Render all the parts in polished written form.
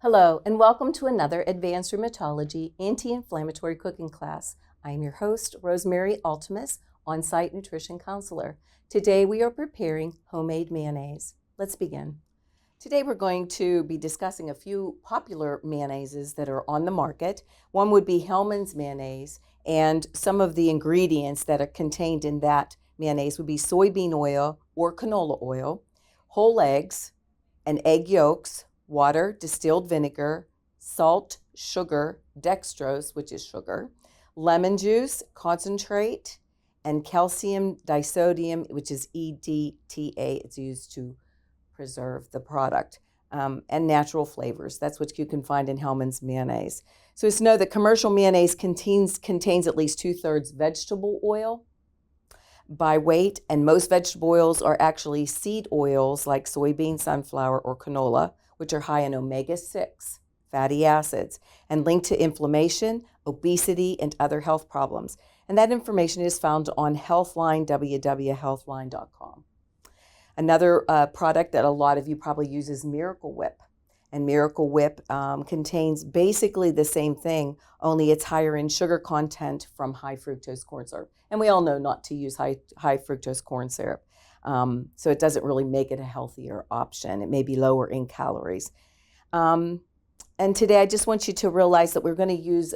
Hello, and welcome to another Advanced Rheumatology Anti-Inflammatory cooking class. I am your host, Rosemary Altemus, on-site nutrition counselor. Today we are preparing homemade mayonnaise. Let's begin. Today we're going to be discussing a few popular mayonnaises that are on the market. One would be Hellmann's mayonnaise, and some of the ingredients that are contained in that mayonnaise would be soybean oil or canola oil, whole eggs, and egg yolks, water, distilled vinegar, salt, sugar, dextrose, which is sugar, lemon juice, concentrate, and calcium disodium, which is EDTA. It's used to preserve the product, and natural flavors. That's what you can find in Hellmann's mayonnaise. So it's know that commercial mayonnaise contains at least 2/3 vegetable oil by weight, and most vegetable oils are actually seed oils like soybean, sunflower, or canola, which are high in omega-6 fatty acids and linked to inflammation, obesity, and other health problems. And that information is found on Healthline, www.healthline.com. Another product that a lot of you probably use is Miracle Whip. And Miracle Whip contains basically the same thing, only it's higher in sugar content from high fructose corn syrup. And we all know not to use high fructose corn syrup. So it doesn't really make it a healthier option. It may be lower in calories. And today I just want you to realize that we're going to use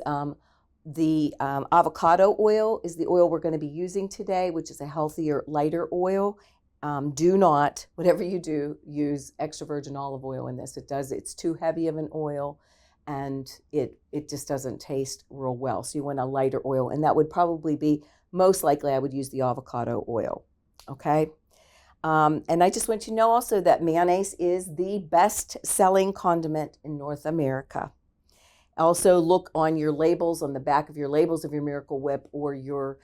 the avocado oil is the oil we're going to be using today, which is a healthier, lighter oil. Do not, whatever you do, use extra virgin olive oil in this. It's too heavy of an oil, and it just doesn't taste real well. So you want a lighter oil, and that would probably be, most likely I would use the avocado oil, okay? And I just want you to know also that mayonnaise is the best-selling condiment in North America. Also look on your labels, on the back of your labels of your Miracle Whip or your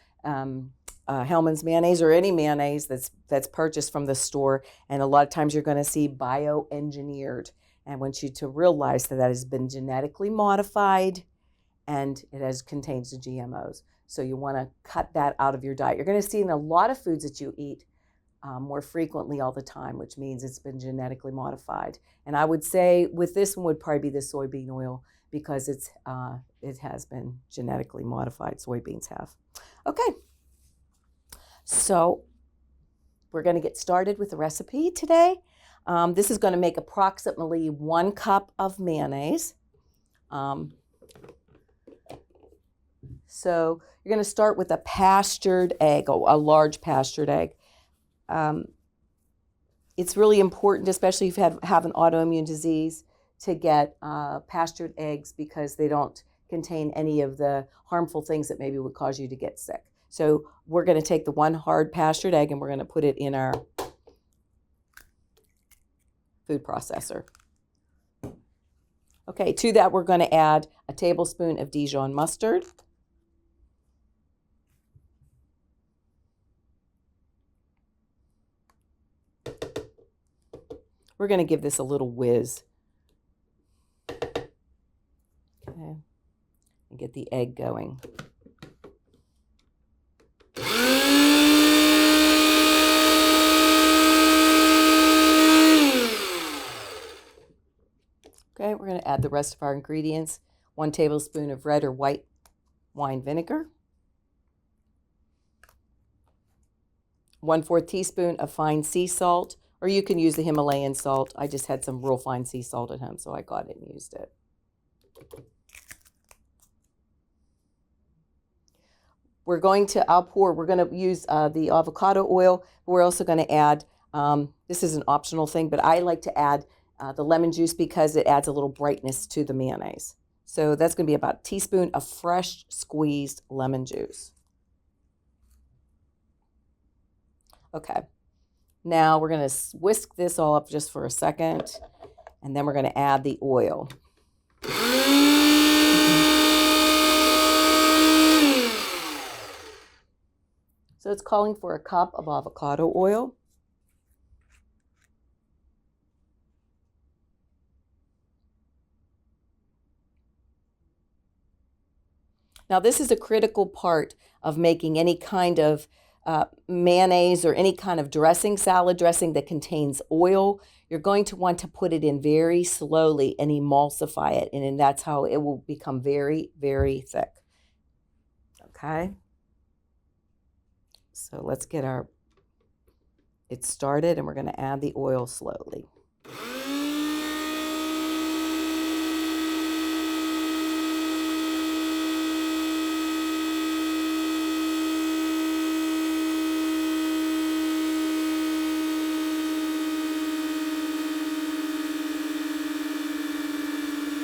Hellmann's mayonnaise or any mayonnaise that's purchased from the store, and a lot of times you're going to see bioengineered. And I want you to realize that has been genetically modified and it contains the GMOs. So you want to cut that out of your diet. You're going to see in a lot of foods that you eat more frequently all the time, which means it's been genetically modified. And I would say with this one would probably be the soybean oil because it has been genetically modified. Soybeans have. Okay. So we're going to get started with the recipe today. This is going to make approximately 1 cup of mayonnaise. So you're going to start with a pastured egg, a large pastured egg. It's really important, especially if you have an autoimmune disease, to get pastured eggs because they don't contain any of the harmful things that maybe would cause you to get sick. So we're going to take the 1 hard pastured egg and we're going to put it in our food processor. Okay, to that we're going to add a tablespoon of Dijon mustard. We're going to give this a little whiz. Okay, and get the egg going. Okay, we're going to add the rest of our ingredients. 1 tablespoon of red or white wine vinegar. 1/4 teaspoon of fine sea salt, or you can use the Himalayan salt. I just had some real fine sea salt at home, so I got it and used it. We're going to use the avocado oil. We're also going to add, this is an optional thing, but I like to add the lemon juice because it adds a little brightness to the mayonnaise. So that's going to be about a teaspoon of fresh squeezed lemon juice. Okay, now we're going to whisk this all up just for a second, and then we're going to add the oil. So it's calling for a cup of avocado oil. Now this is a critical part of making any kind of mayonnaise or any kind of dressing, salad dressing that contains oil, you're going to want to put it in very slowly and emulsify it. And then that's how it will become very, very thick. Okay. So let's get it started, and we're going to add the oil slowly.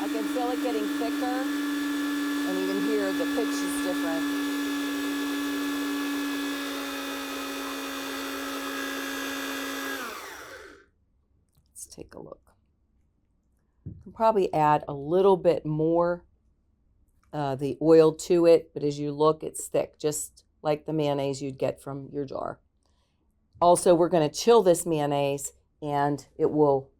I can feel it getting thicker, and even here the pitch is different. Let's take a look. I'll probably add a little bit more the oil to it, but as you look, it's thick, just like the mayonnaise you'd get from your jar. Also, we're going to chill this mayonnaise, and it will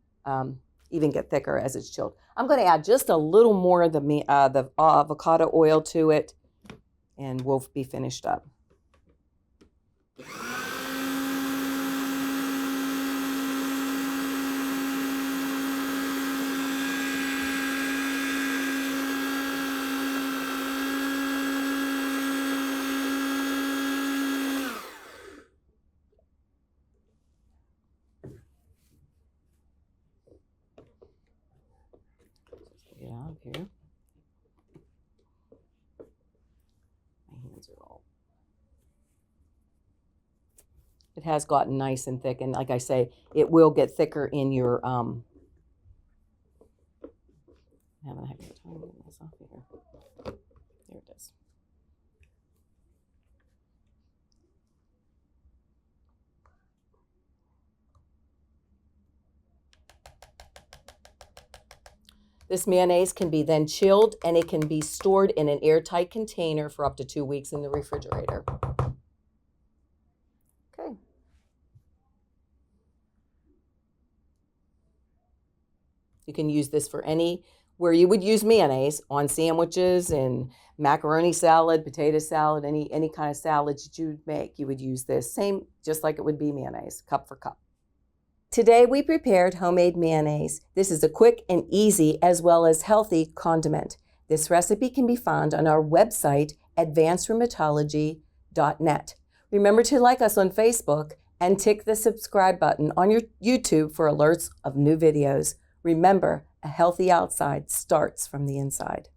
even get thicker as it's chilled. I'm going to add just a little more of the avocado oil to it, and we'll be finished up. Get out of here. My hands are all. It has gotten nice and thick, and like I say, it will get thicker in your I'm having a heck of a time getting this off here. There it is. This mayonnaise can be then chilled, and it can be stored in an airtight container for up to 2 weeks in the refrigerator. Okay. You can use this for where you would use mayonnaise on sandwiches and macaroni salad, potato salad, any kind of salad that you'd make, you would use this. Same, just like it would be mayonnaise, cup for cup. Today we prepared homemade mayonnaise. This is a quick and easy as well as healthy condiment. This recipe can be found on our website, advancedrheumatology.net. Remember to like us on Facebook and tick the subscribe button on your YouTube for alerts of new videos. Remember, a healthy outside starts from the inside.